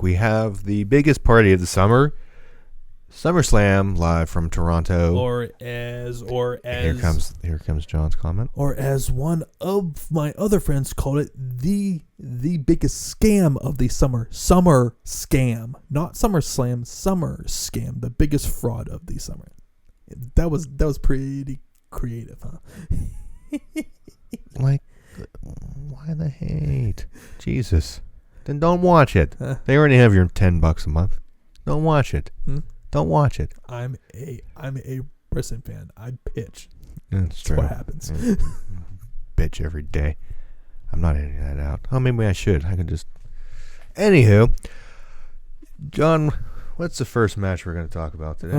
We have the biggest party of the summer, SummerSlam, live from Toronto. Or as here comes John's comment. Or as one of my other friends called it, the biggest scam of the summer scam, not SummerSlam, summer scam, the biggest fraud of the summer. That was pretty creative, huh? Like, why the hate? Jesus. Then don't watch it. They already have your $10 a month. Don't watch it. Don't watch it. I'm a wrestling fan. I pitch. That's true. What happens. Yeah. Bitch every day. I'm not editing that out. Oh, maybe I should. I could just. Anywho, John, what's the first match we're going to talk about today?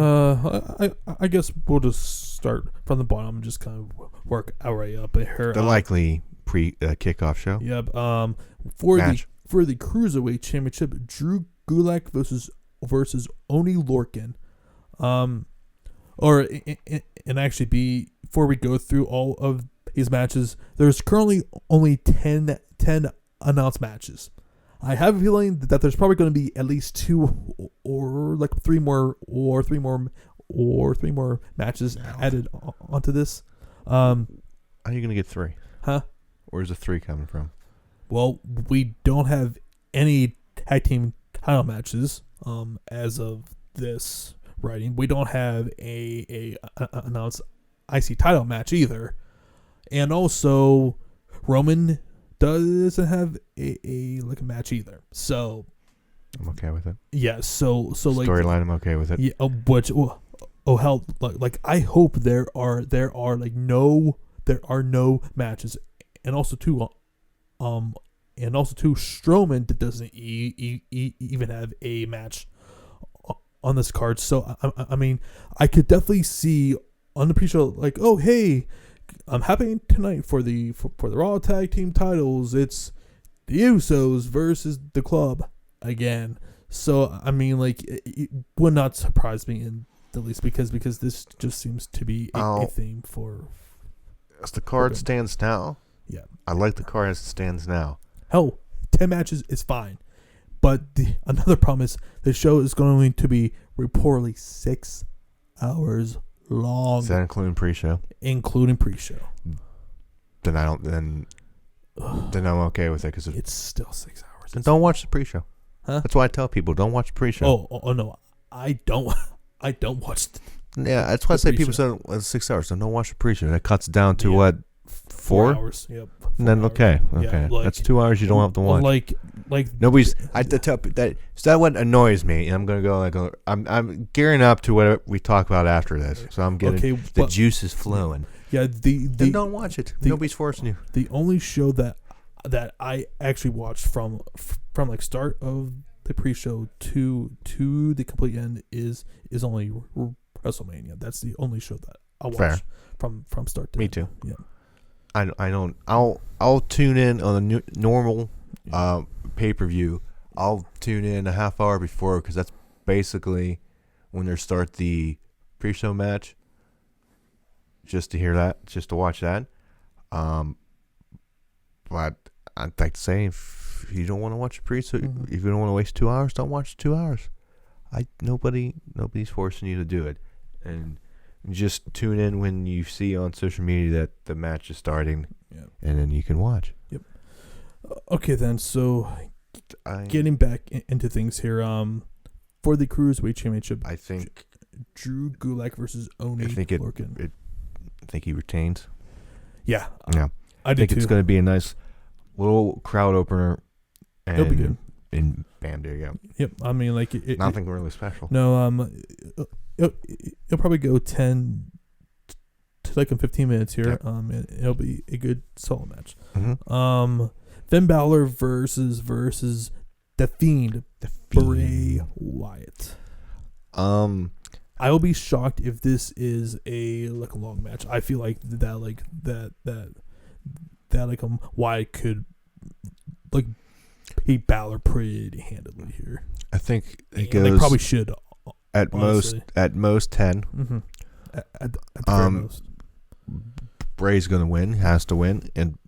I guess we'll just start from the bottom and just kind of work our way up here. The likely kickoff show. Yep. For the Cruiserweight Championship, Drew Gulak versus Oney Lorcan. Before we go through all of these matches, there's currently only 10 announced matches. I have a feeling that there's probably going to be at least 2 or like 3 more matches added onto this. How are you going to get 3? Huh? Where's the 3 coming from? Well, we don't have any tag team title matches as of this writing. We don't have a announced IC title match either, and also Roman doesn't have a match either. So I'm okay with it. Yeah. So like storyline, I'm okay with it. Yeah. Hell, like I hope there are no matches, and also too. Strowman that doesn't even have a match on this card. So I mean, I could definitely see on the pre-show like, oh hey, I'm happening tonight for the Raw Tag Team titles. It's the Usos versus the Club again. So I mean, like, it would not surprise me in the least because this just seems to be a theme for. As the card stands now. Yeah, I like the card as it stands now. Hell, 10 matches is fine. But another problem is the show is going to be reportedly 6 hours long. Is that including pre-show? Including pre-show. Then I'm okay with it because it's still 6 hours. Then don't watch the pre-show. Huh? That's why I tell people don't watch the pre-show. Oh no, I don't watch. Yeah, that's why I say people say 6 hours. So don't watch the pre-show. That cuts down to what? 4 hours. Yep. And then okay. Yeah, like, that's 2 hours you don't have to watch. Like nobody's. I tell that. So that what annoys me. And I'm gonna go I'm gearing up to what we talk about after this. So I'm getting the juice is flowing. Yeah. Then don't watch it. Nobody's forcing you. The only show that I actually watched from like start of the pre-show to the complete end is only WrestleMania. That's the only show that I watch from start to end. Me too. Yeah. I don't. I'll tune in on a normal pay-per-view. I'll tune in a half hour before because that's basically when they start the pre-show match. Just to hear that, just to watch that. But I'd like to say if you don't want to watch the pre-show, if you don't want to waste 2 hours, don't watch 2 hours. Nobody's forcing you to do it, and. Just tune in when you see on social media that the match is starting, and then you can watch. Yep. Okay, then. So, getting back into things here, for the Cruiserweight Championship, I think Drew Gulak versus Oney Lorcan. I think he retains. Yeah. I think it's going to be a nice little crowd opener. And it'll be good. And bam, there you go. Yep. I mean, like nothing really special. No. It'll probably go 10 to like 15 minutes here. Yep. And it'll be a good solo match. Mm-hmm. Finn Balor versus the Fiend, Bray Wyatt. I will be shocked if this is a long match. I feel like that Wyatt could beat Balor pretty handily here. I think it goes. They probably should. At most 10. Mm-hmm. At the very most. Bray's gonna win. Has to win and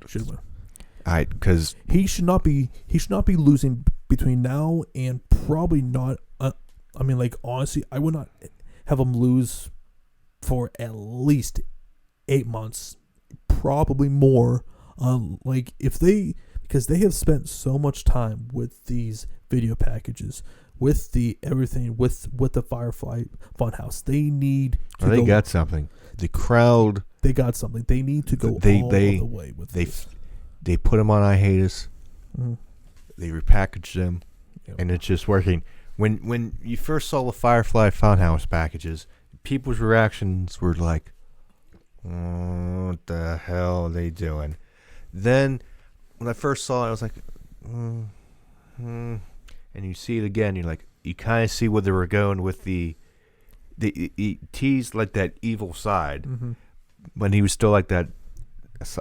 should win. Because he should not be losing between now and probably not. I mean, like, honestly, I would not have them lose for at least 8 months, probably more. Like, because they have spent so much time with these video packages, with the everything, with the Firefly Funhouse. They need to they got something. The crowd. They got something. They need to go all the way with this. They put them on iHatus. Mm-hmm. They repackaged them, and it's just working. When you first saw the Firefly Funhouse packages, people's reactions were like, what the hell are they doing? Then, when I first saw it, I was like, and you see it again, you're like, you kind of see where they were going with the teased like that evil side, when he was still like that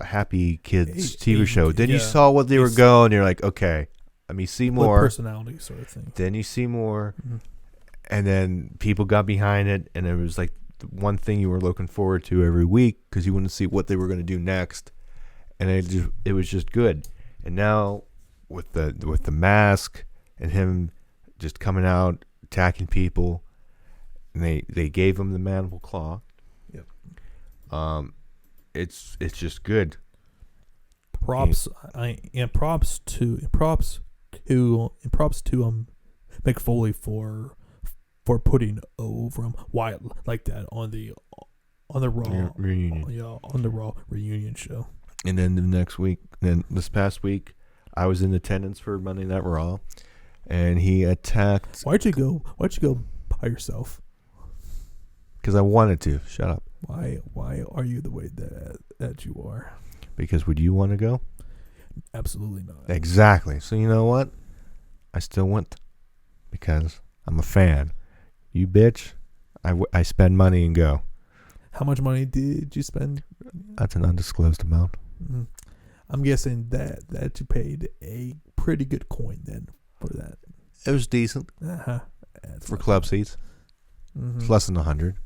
Happy Kids TV show. Then you saw what they were going, you're like, okay, let me see more. Personality sort of thing. Then you see more, and then people got behind it, and it was like the one thing you were looking forward to every week because you wanted to see what they were going to do next, and it was just good. And now with the mask and him just coming out attacking people, and they gave him the mandible claw. Yep. It's just good. Props to Mick Foley for putting over him Wyatt like that on the Raw reunion. On the Raw reunion show. And then this past week, I was in attendance for Monday Night Raw, and he attacked. Why'd you go by yourself? Because I wanted to. Shut up. Why are you the way that you are? Because would you want to go? Absolutely not. Exactly. So you know what? I still went because I'm a fan. You bitch. I spend money and go. How much money did you spend? That's an undisclosed amount. Mm-hmm. I'm guessing that you paid a pretty good coin then for that. It was decent for club seats. Mm-hmm. It's less than 100.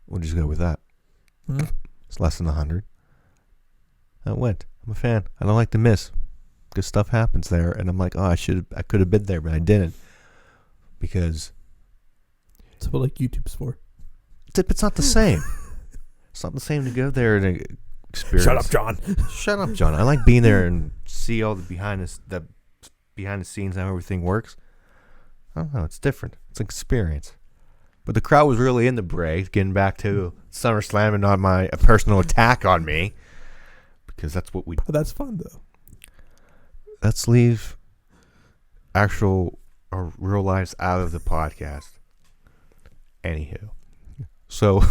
We'll just go with that. Mm-hmm. It's less than 100. I went. I'm a fan. I don't like to miss because stuff happens there, and I'm like, I could have been there, but I didn't because. That's what like YouTube's for. It's not the same. It's not the same to go there and experience. Shut up, John. Shut up, John. I like being there and see all the behind the scenes how everything works. I don't know. It's different. It's an experience. But the crowd was really in the bray, getting back to SummerSlam and not my personal attack on me. Because that's what we... But that's fun, though. Let's leave actual or real lives out of the podcast. Anywho. So...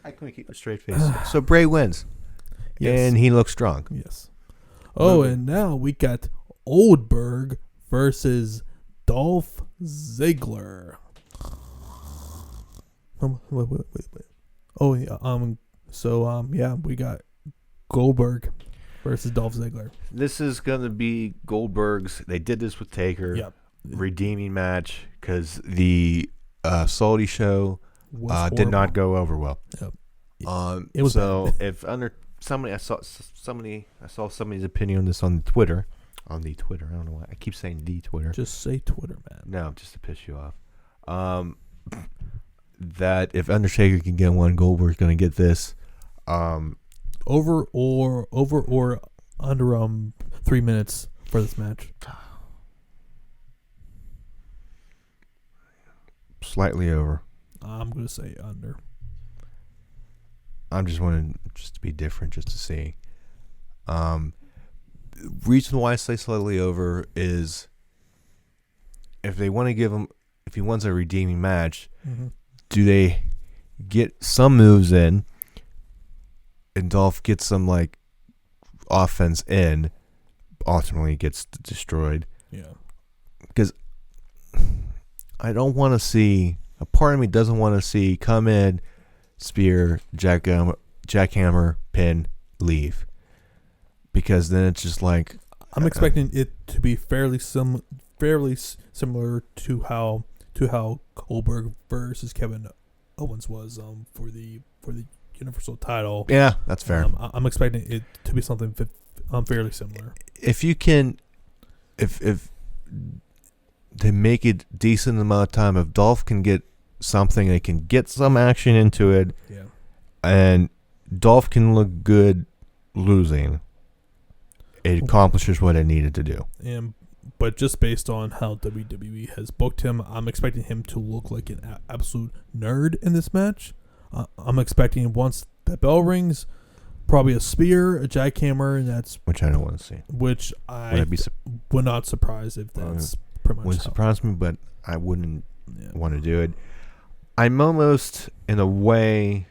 I couldn't keep a straight face. So Bray wins. Yes. And he looks strong. Yes. Oh, and now we got Oldberg versus Dolph Ziggler. Wait. Oh, yeah. So we got Goldberg versus Dolph Ziggler. This is gonna be Goldberg's. They did this with Taker. Yep. Redeeming match because the Saudi show did not go over well. Yep. It was so bad. If under somebody I saw somebody's opinion on this on Twitter. I don't know why I keep saying the Twitter. Just say Twitter, man. No, just to piss you off. That if Undertaker can get one, Goldberg's gonna get this. Over or under 3 minutes for this match. Slightly over. I'm gonna say under. I'm just wanting just to be different, just to see. Reason why I say slightly over is if they want to give him, if he wants a redeeming match, do they get some moves in and Dolph gets some like offense in, ultimately gets destroyed? Yeah. Because I don't want to see, a part of me doesn't want to see come in, spear, jackhammer, pin, leave. Because then it's just like I'm expecting it to be fairly similar to how Goldberg versus Kevin Owens was for the Universal title. Yeah, that's fair. I'm expecting it to be something fairly similar. If you can, if they make it decent amount of time, if Dolph can get something, they can get some action into it, Yeah. and Dolph can look good losing, it accomplishes what it needed to do. But just based on how WWE has booked him, I'm expecting him to look like an absolute nerd in this match. I'm expecting once that bell rings, probably a spear, a jackhammer, and that's Which I don't want to see. which I would not surprise if that's pretty much. Wouldn't surprise me, but I wouldn't Yeah. want to do it. I'm almost, in a way,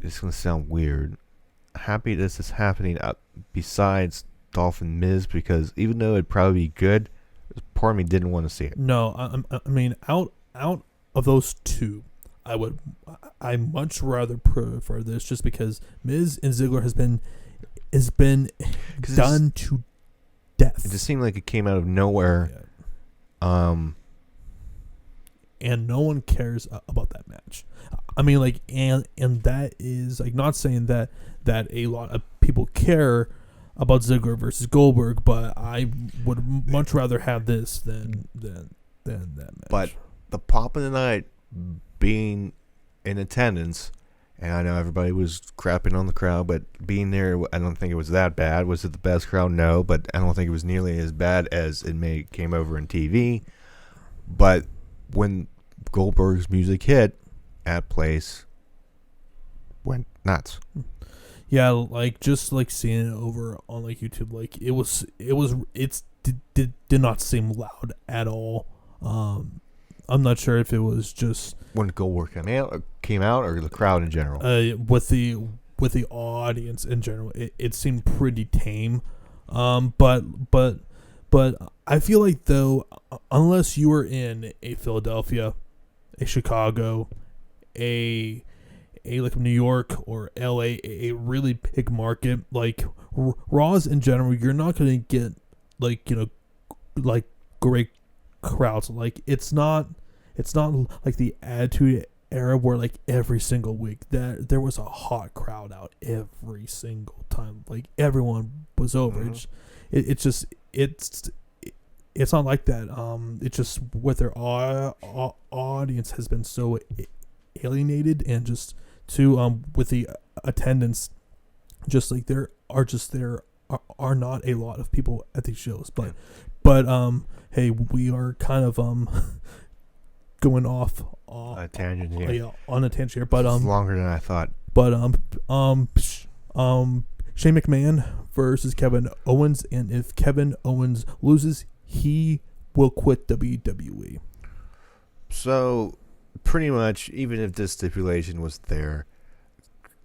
it's going to sound weird, happy this is happening besides Dolph and Miz, because even though it'd probably be good, part of me didn't want to see it. No, I mean, out of those two, I much rather prefer this, just because Miz and Ziggler has been done to death. It just seemed like it came out of nowhere. Yeah. And no one cares about that match. I mean, like, and that is like not saying that a lot of people care about Ziggler versus Goldberg, but I would much rather have this than that match. But the pop of the night being in attendance, and I know everybody was crapping on the crowd, but being there, I don't think it was that bad. Was it the best crowd? No, but I don't think it was nearly as bad as it came over in TV. But when Goldberg's music hit, that place went nuts. Yeah, like just like seeing it over on like YouTube, like it did not seem loud at all. I'm not sure if it was just when Goldberg came out or the crowd in general. With the audience in general, it seemed pretty tame. But I feel like though, unless you were in a Philadelphia, a Chicago, a like New York or LA, a really big market, like Raws in general, you're not gonna get like, you know, like great crowds. Like it's not like the Attitude Era where like every single week that there was a hot crowd out every single time. Like everyone was over. Mm-hmm. It's not like that. It's just what their audience has been so alienated, and just to with the attendance, just like there are not a lot of people at these shows. But hey, we are kind of going off a tangent here. Yeah, on a tangent here. But it's longer than I thought. But Shane McMahon versus Kevin Owens, and if Kevin Owens loses, he will quit WWE. So, pretty much, even if this stipulation was there,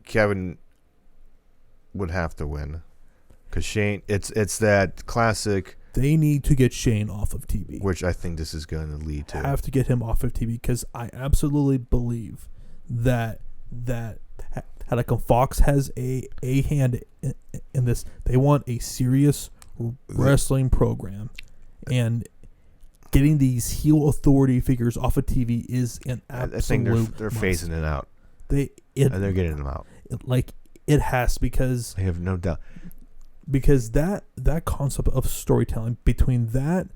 Kevin would have to win, because Shane, it's that classic. They need to get Shane off of TV, which I think this is going to lead to. Have to get him off of TV, because I absolutely believe that like Fox has a hand in this. They want a serious wrestling program, and getting these heel authority figures off of TV is an absolute. I think they're phasing it out. And they're getting them out. It has, because I have no doubt. Because that concept of storytelling between that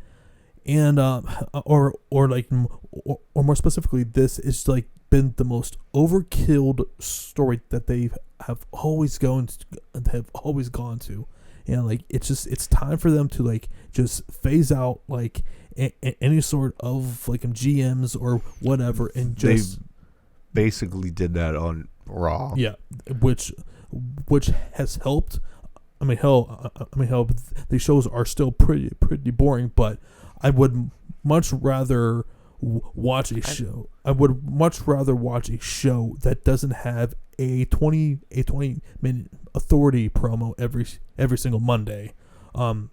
and or more specifically, this is like been the most overkilled story that they have always gone to, and like it's time for them to like just phase out like any sort of like GMs or whatever, and just they basically did that on Raw. Yeah, which has helped. I mean, hell, these shows are still pretty boring, but I would much rather watch a show. I would much rather watch a show that doesn't have a 20-minute authority promo every single Monday. To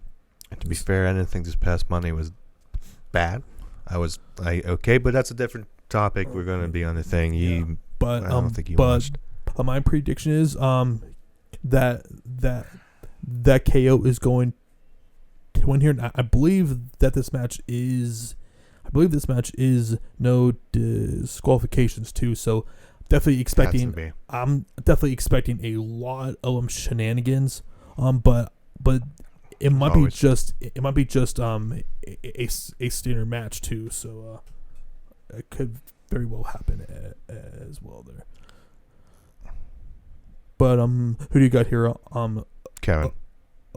be fair, I didn't think this past Monday was bad. I was okay, but that's a different topic. We're going to be on the thing. I don't think you watched. My prediction is that KO is going to win here. And I believe that this match is no disqualifications too. So I'm definitely expecting a lot of shenanigans But it might Always. be just a standard match too. So it could very well happen as well there. But who do you got here? Kevin.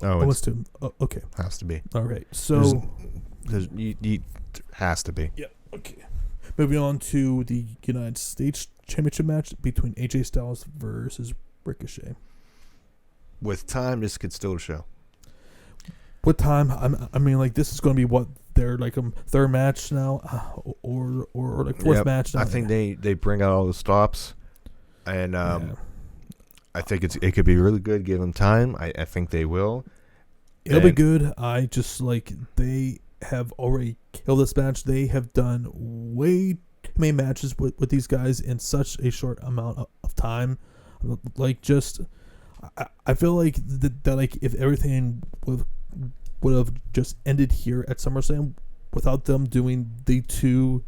Let's do. Okay. Has to be. All right. So has to be. Yeah. Okay. Moving on to the United States Championship match between AJ Styles versus Ricochet. With time, this could still show. With time, I mean, like, this is going to be what their like third match now, or like fourth match now. I think they bring out all the stops, and I think it could be really good. Give them time. I think they will. It'll be good. I just like they have already killed this match. They have done way too many matches with these guys in such a short amount of time. Like, just I feel like that like if everything would have just ended here at SummerSlam without them doing the two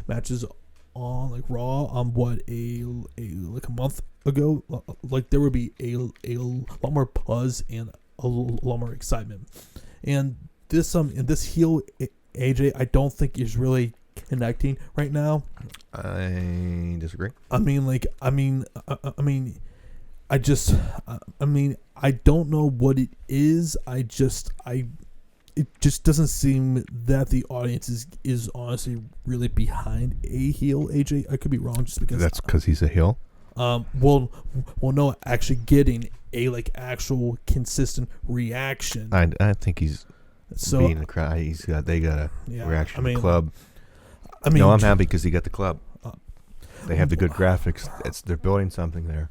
matches on like Raw on like a month ago, like there would be a lot more buzz and a lot more excitement. And this heel AJ, I don't think is really connecting right now. I disagree. I don't know what it is. It just doesn't seem that the audience is honestly really behind a heel AJ. I could be wrong, just because that's because he's a heel. Well, no, actually getting a like actual consistent reaction. I think he's being the crowd. They got a reaction from the club. I'm happy because he got the club. They have the good graphics. They're building something there.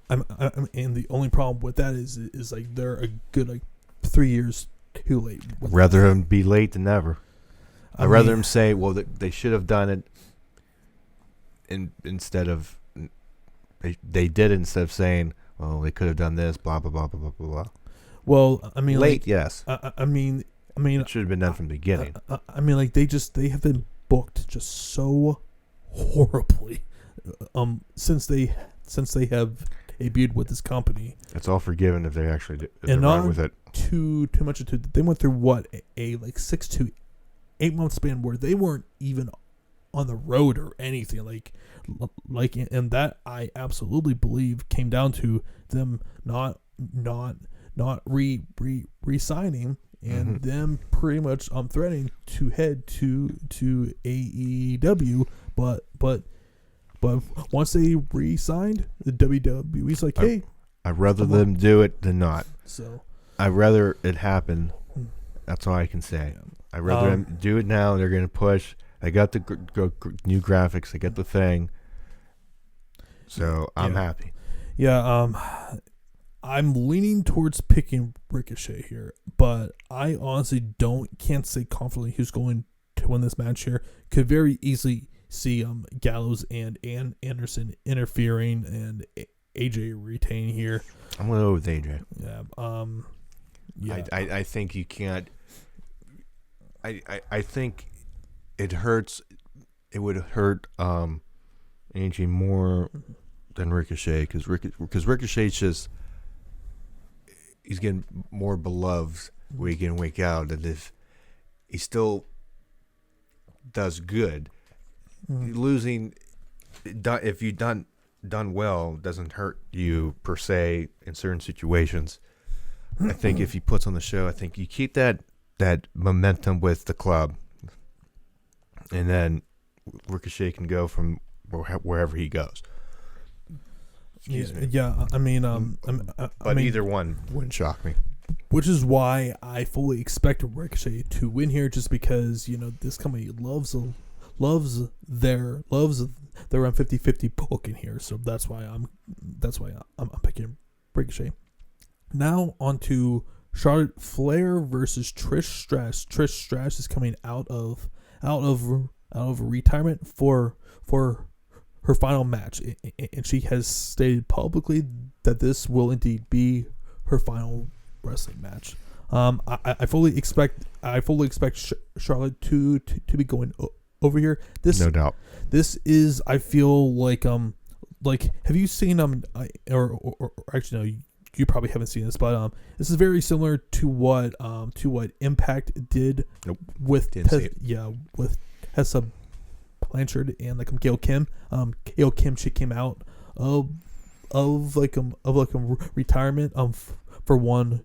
And the only problem with that is like they're a good like 3 years too late. Rather him be late than never. I'd rather him say, well, they should have done it instead of they did it instead of saying, well, they could have done this, blah blah blah blah blah blah. Well, I mean, late, like, yes. I mean, it should have been done from the beginning. I mean, like they have been booked just so horribly, since they have debuted with this company. It's all forgiven if they actually do, if and they're not right with it. Too much into it. They went through what a like 6 to 8 month span where they weren't even on the road or anything like and that I absolutely believe came down to them not re-signing and them pretty much threatening to head to AEW, but once they re-signed, the WWE's like, hey, I'd rather them do it than not. So I'd rather it happen. That's all I can say. I'd rather them do it now. They're going to push. I got the new graphics. I got the thing. So I'm happy. Yeah, I'm leaning towards picking Ricochet here, but I honestly can't say confidently who's going to win this match here. Could very easily see Gallows and Anderson interfering and AJ retaining here. I'm going to go with AJ. Yeah. I think you can't. I think it hurts. It would hurt AJ more than Ricochet because Ricochet's just he's getting more beloved week in week out, and if he still does good, losing if you done well doesn't hurt you per se in certain situations. I think if he puts on the show, I think you keep that momentum with the club, and then Ricochet can go from wherever he goes. Excuse me. Yeah. I mean, either one wouldn't shock me. Which is why I fully expect Ricochet to win here, just because this company loves their around 50-50 booking here, so that's why I'm picking Ricochet. Now on to Charlotte Flair versus Trish Stratus. Trish Stratus is coming out of retirement for her final match, and she has stated publicly that this will indeed be her final wrestling match. I fully expect Charlotte to be going over here. This, no doubt. This is, I feel like like, have you seen or actually no, you probably haven't seen this, but this is very similar to what Impact did. Nope. With Didn't see it. with Tessa Blanchard and like Gail Kim. Gail Kim, she came out of retirement for one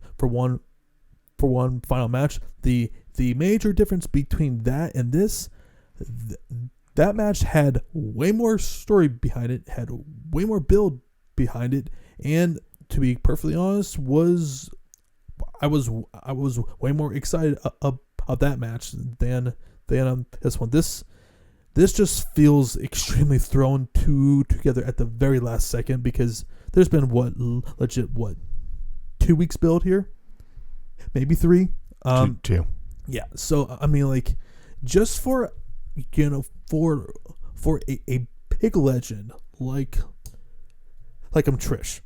final match. The major difference between that and this, that match had way more story behind it, had way more build behind it, and to be perfectly honest, I was way more excited about that match than this one. This just feels extremely thrown together at the very last second, because there's been legit 2 weeks build here, maybe 3. Two. Yeah. So I mean, like, just for for a big legend like Trish,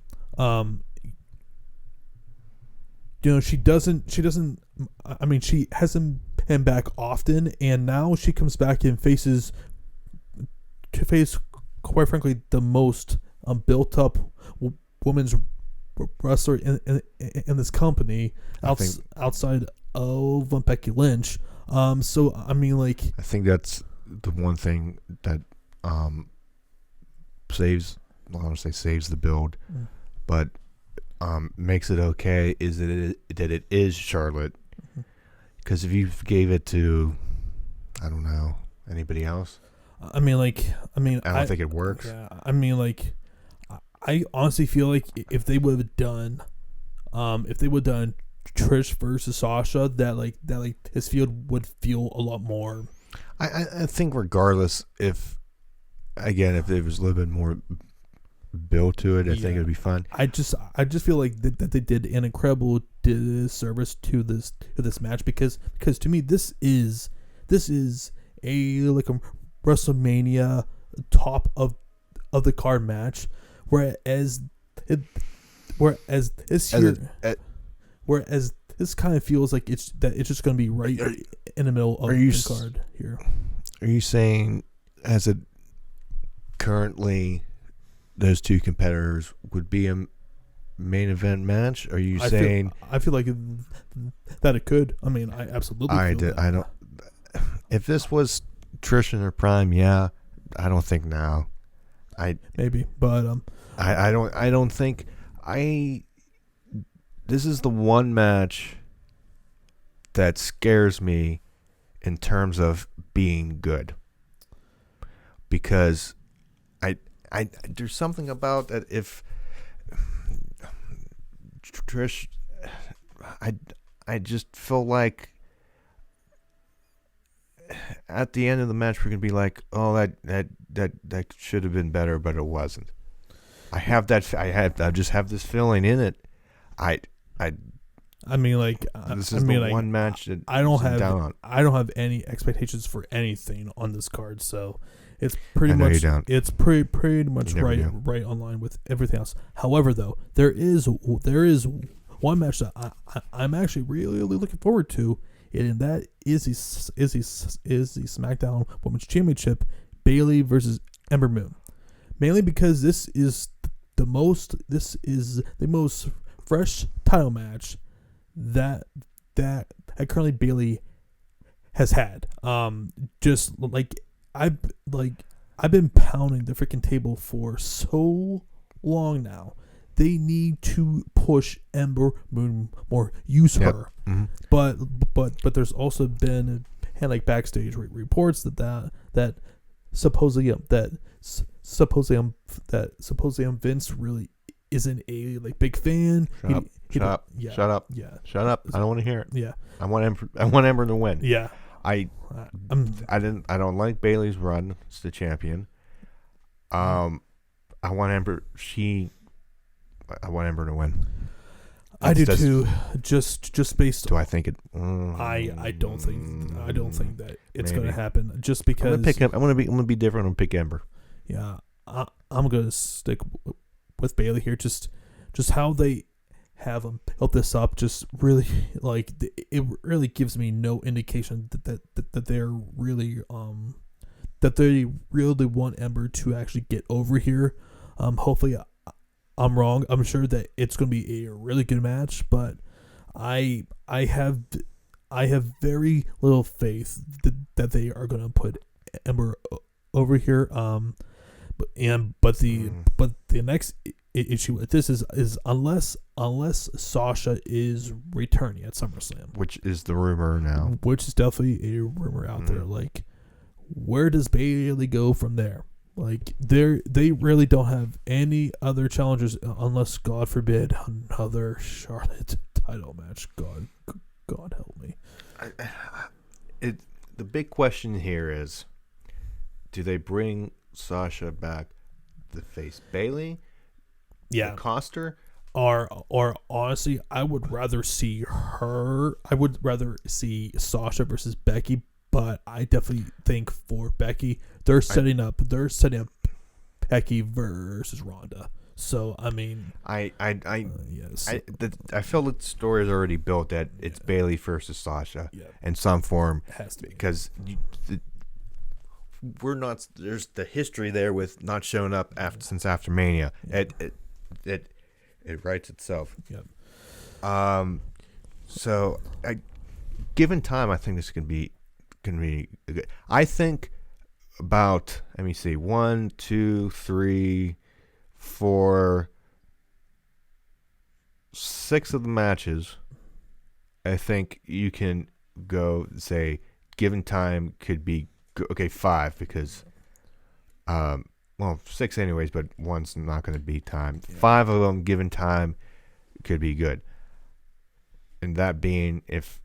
she doesn't. I mean, she hasn't been back often, and now she comes back and faces, quite frankly, the most built up women's wrestler in this company outside of Becky Lynch. So I mean, like, I think that's the one thing that saves. I don't want to say saves the build, but makes it okay is that it is Charlotte. Because if you gave it to, I don't know, anybody else, I don't think it works. Yeah, I mean, like, I honestly feel like if they would have done Trish versus Sasha, that his feud would feel a lot more. I think regardless, if it was a little bit more build to it, I think it would be fun. I just feel like that they did an incredible disservice to this match, because to me this is a WrestleMania top of the card match, whereas this kind of feels like it's just going to be right in the middle of the card here. Are you saying as it currently those two competitors would be a main event match? Are you saying? I feel like that it could. I mean, I absolutely. I don't. If this was Trish in her prime, yeah. I don't think now. Maybe, but I don't think This is the one match that scares me in terms of being good, because I there's something about that. If Trish, I just feel like at the end of the match we're gonna be like, oh, that should have been better, but it wasn't. I just have this feeling in it. This is the one match that I don't have any expectations for anything on this card, so it's pretty much right online with everything else. However, though, there is one match that I'm actually really looking forward to, and that is the SmackDown Women's Championship, Bayley versus Ember Moon. Mainly because this is the most fresh title match that currently Bayley has had. Just like I've been pounding the freaking table for so long now. They need to push Ember Moon more, use her. Mm-hmm. But there's also been backstage reports that supposedly Vince really isn't a big fan. Shut up. Yeah. Shut up. I don't want to hear it. Yeah. I want Ember to win. Yeah. I don't like Bayley's run as the champion. I want Ember to win. I do too. Just based. Do I think it? I don't think that it's going to happen. Just because I'm gonna be different and pick Ember. Yeah, I'm gonna stick with Bayley here. Just how they have built this up. Just really it really gives me no indication that they're really that they really want Ember to actually get over here. Hopefully I'm wrong. I'm sure that it's going to be a really good match, but I have very little faith that they are going to put Ember over here. But the next issue with this is unless Sasha is returning at SummerSlam, which is the rumor now. which is definitely a rumor out there. Like, where does Bayley go from there? Like, they really don't have any other challengers unless, God forbid, another Charlotte title match. God help me. The big question here is, do they bring Sasha back to face Bayley? Yeah. Cost her? Or honestly, I would rather see Sasha versus Becky, but I definitely think for Becky, they're setting up Becky versus Ronda. So I mean, yes. I feel that the story is already built that it's Bayley versus Sasha in some form. It has to be, because we're not. There's the history there with not showing up since after Mania. It writes itself. Yep. So, given time, I think this can be good. I think about, let me see, 1, 2, 3, 4, 6 of the matches. I think you can go say, given time could be okay. 5 because, 6 anyways, but one's not going to be time. 5 of them, given time, could be good. And that being if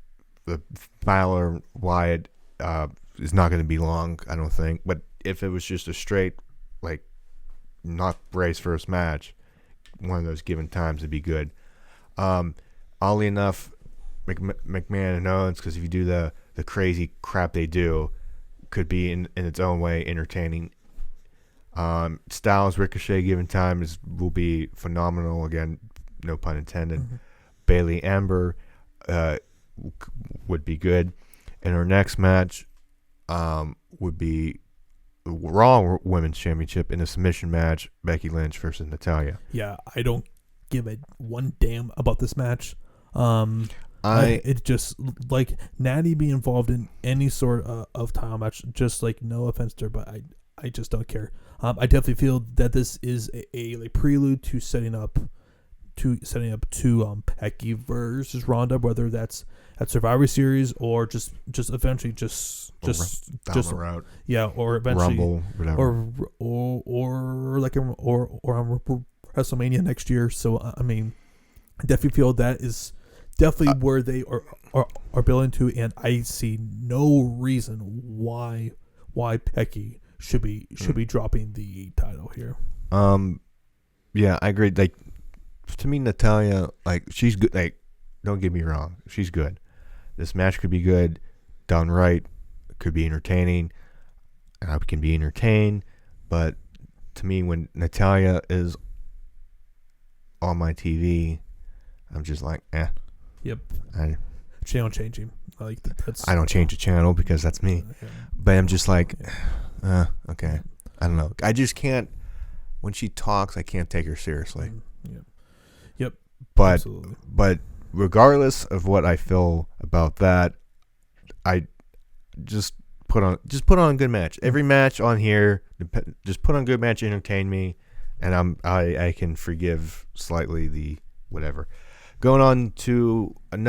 the Balor Wyatt is not going to be long, I don't think. But if it was just a straight, like, not Bray's first match, one of those given times would be good. Oddly enough, McMahon and Owens, because if you do the crazy crap they do, could be in its own way entertaining. Styles Ricochet given time will be phenomenal. Again, no pun intended. Mm-hmm. Bayley Amber would be good. And our next match would be the Raw Women's Championship in a submission match, Becky Lynch versus Natalya. Yeah, I don't give a one damn about this match. It's just like Natty being involved in any sort of title match. Just like, no offense to her, but I just don't care. I definitely feel that this is a prelude to setting up to Becky versus Ronda, whether that's at Survivor Series or just eventually just down the route. Yeah, or eventually Rumble, whatever. or WrestleMania next year. So I mean, I definitely feel that is definitely where they are building to, and I see no reason why Becky should be dropping the title here. Yeah, I agree. Like, to me, Natalya, like, she's good. Like, don't get me wrong, she's good. This match could be good, done right. Could be entertaining, and I can be entertained. But to me, when Natalya is on my TV, I'm just like, eh. Yep. Channel changing. Like, that's. I don't change the channel because that's me. But I'm just like, okay. I don't know. I just can't. When she talks, I can't take her seriously. Yep. But Absolutely. But regardless of what I feel about that, I just put on a good match. Every match on here, just put on a good match, entertain me, and I can forgive slightly the whatever. Going on to one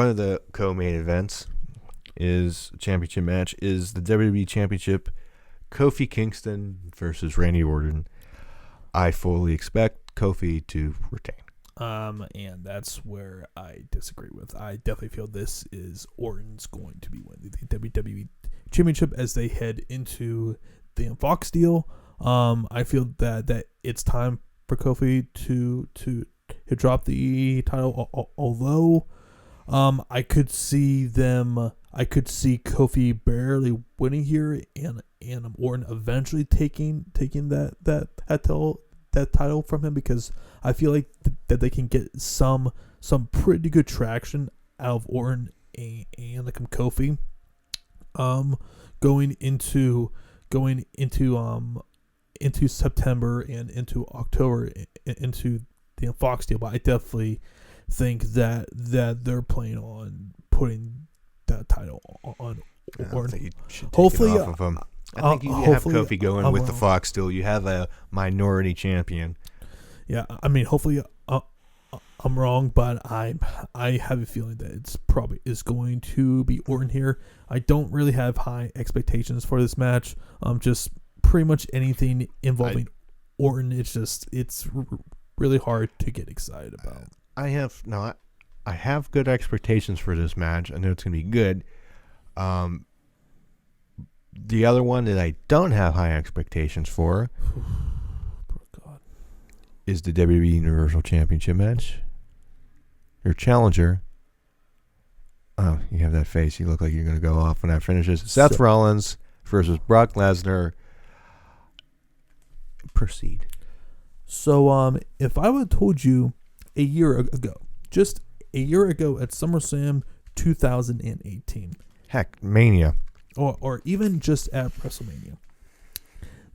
of the co-main events is championship match is the WWE Championship, Kofi Kingston versus Randy Orton. I fully expect Kofi to retain. And that's where I disagree with. I definitely feel this is Orton's going to be winning the WWE Championship as they head into the Fox deal. I feel that it's time for Kofi to drop the title. Although, I could see Kofi barely winning here, and Orton eventually taking that title from him, because I feel like that they can get some pretty good traction out of Orton and like Kofi. Going into into September and into October into the Fox deal, but I definitely think that they're planning on putting that title on Orton. I think you should take Hopefully, it off of him. I think you have hopefully, Kofi going I'm with the wrong. Fox deal. You have a minority champion. Yeah, I mean, hopefully I'm wrong, but I have a feeling that it's probably is going to be Orton here. I don't really have high expectations for this match. Just pretty much anything involving Orton. It's really hard to get excited about. I have good expectations for this match. I know it's gonna be good. The other one that I don't have high expectations for is the WWE Universal Championship match. Your challenger. Oh, you have that face. You look like you're going to go off when that finishes. Seth Rollins versus Brock Lesnar. Proceed. So, if I would have told you a year ago, just a year ago at SummerSlam 2018, Heck, Mania. or even just at WrestleMania,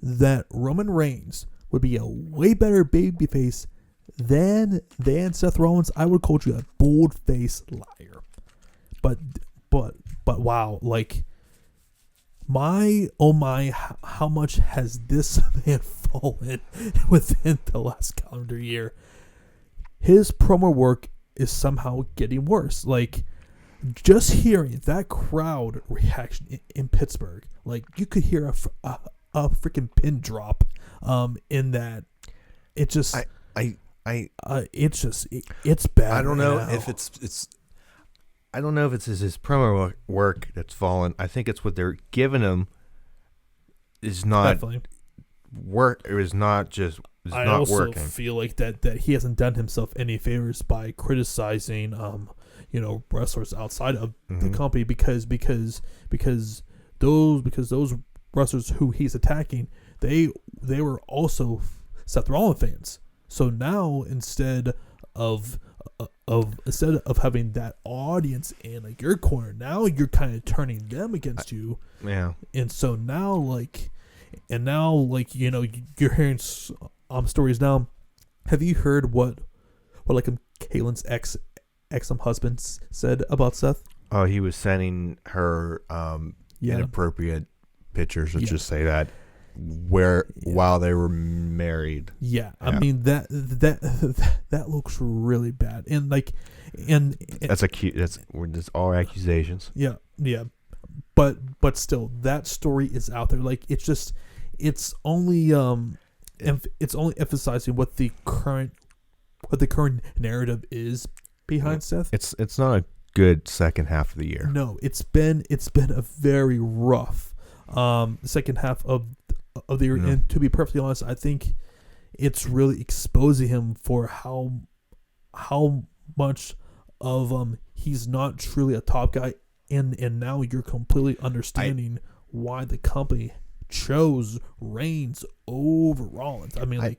that Roman Reigns would be a way better babyface than Seth Rollins, I would call you a bold-faced liar. But wow, like, how much has this man fallen within the last calendar year? His promo work is somehow getting worse. Like, just hearing that crowd reaction in Pittsburgh, like, you could hear a freaking pin drop in that. It just it's bad. I don't know right now. if it's I don't know if it's his promo work that's fallen. I think it's what they're giving him is not Definitely. work. It was not just it's I not also working. feel like that he hasn't done himself any favors by criticizing wrestlers outside of the company because those wrestlers who he's attacking, they were also Seth Rollins fans. So now instead of having that audience in like your corner, now you're kind of turning them against you. Yeah. And so now you're hearing stories now. Have you heard what Caitlin's ex husband said about Seth? Oh, he was sending her inappropriate pictures. Let's just say that while they were married. Yeah, I mean that looks really bad, and that's all accusations. Yeah, but still, that story is out there. Like, it's only emphasizing what the current narrative is behind Seth. It's not a good second half of the year. No, it's been a very rough second half of the year, and to be perfectly honest, I think it's really exposing him for how much of he's not truly a top guy, and now you're completely understanding why the company chose Reigns over Rollins. I mean,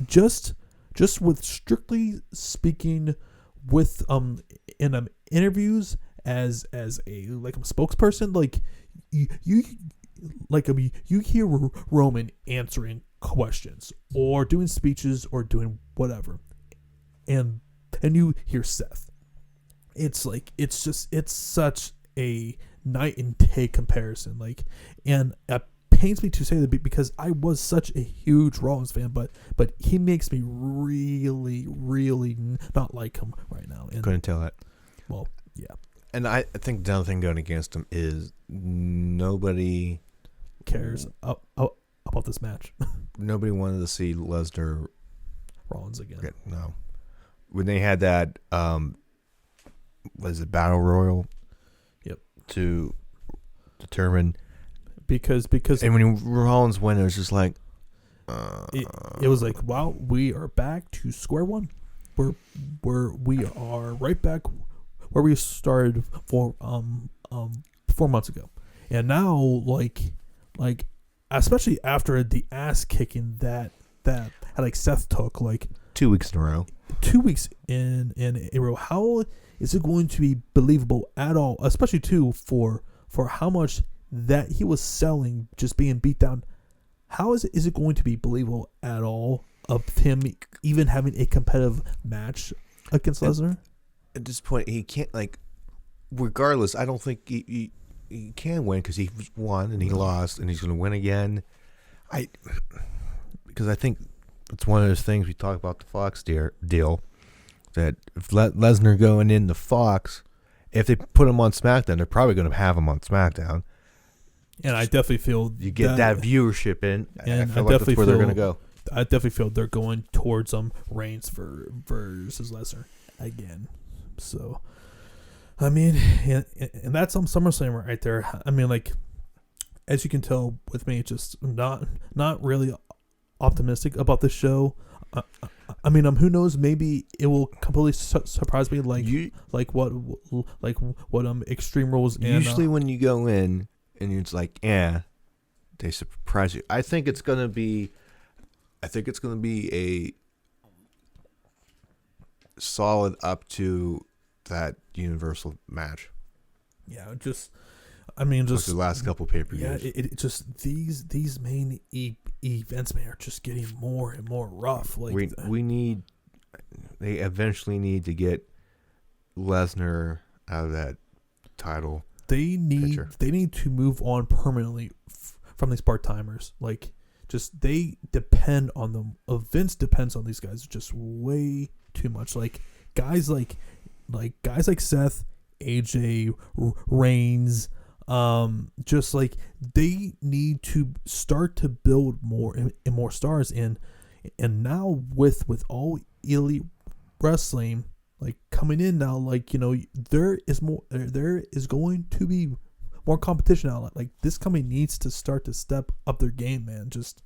just with strictly speaking, with in interviews as a spokesperson, like you hear Roman answering questions or doing speeches or doing whatever, and you hear Seth. It's such a night and day comparison. Like, and it pains me to say that because I was such a huge Rollins fan, but he makes me really, really not like him right now. And, couldn't tell that. Well, yeah. And I think the other thing going against him is nobody cares about this match. Nobody wanted to see Lesnar Rollins again. No. When they had that was it Battle Royal? Yep. To determine because and when Rollins went, it was just like it was like, wow, we are back to square one. We are right back where we started 4 months ago. And now like especially after the ass kicking that like Seth took like 2 weeks in a row. 2 weeks in a row. How is it going to be believable at all? Especially too for how much that he was selling, just being beat down how is it going to be believable at all of him even having a competitive match against Lesnar? At this point, he can't, like, regardless, I don't think he can win because he won and he lost and he's going to win again. Because I think it's one of those things we talk about the Fox deal, that if Lesnar going into Fox, if they put him on SmackDown, they're probably going to have him on SmackDown. And I definitely feel you get that viewership in. And I feel like that's where they're going to go. I definitely feel they're going towards Reigns versus Lesnar again. So, I mean, and that's SummerSlam right there. I mean, like, as you can tell with me, just not really optimistic about the show. I mean, who knows? Maybe it will completely surprise me, like what Extreme Rules. Usually, when you go in and it's like, yeah, they surprise you. I think it's gonna be a solid up to that Universal match. Yeah, just the last couple pay-per-views. Yeah, it just these main events, man, are just getting more and more rough. Like they eventually need to get Lesnar out of that title. They need picture. They need to move on permanently from these part-timers. Like, just they depend on them. Vince depends on these guys just way too much. Like guys like Seth, AJ, Reigns. Just like they need to start to build more and more stars in, and now with all Elite Wrestling like coming in now, like, you know, there is going to be more competition now. Like this company needs to start to step up their game, man. Just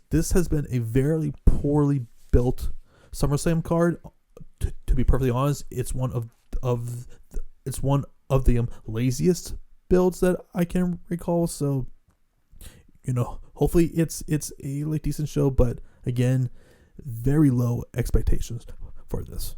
this has been a very poorly built SummerSlam card. To be perfectly honest, it's one of the laziest builds that I can recall. So, you know, hopefully it's a like decent show, but again, very low expectations for this.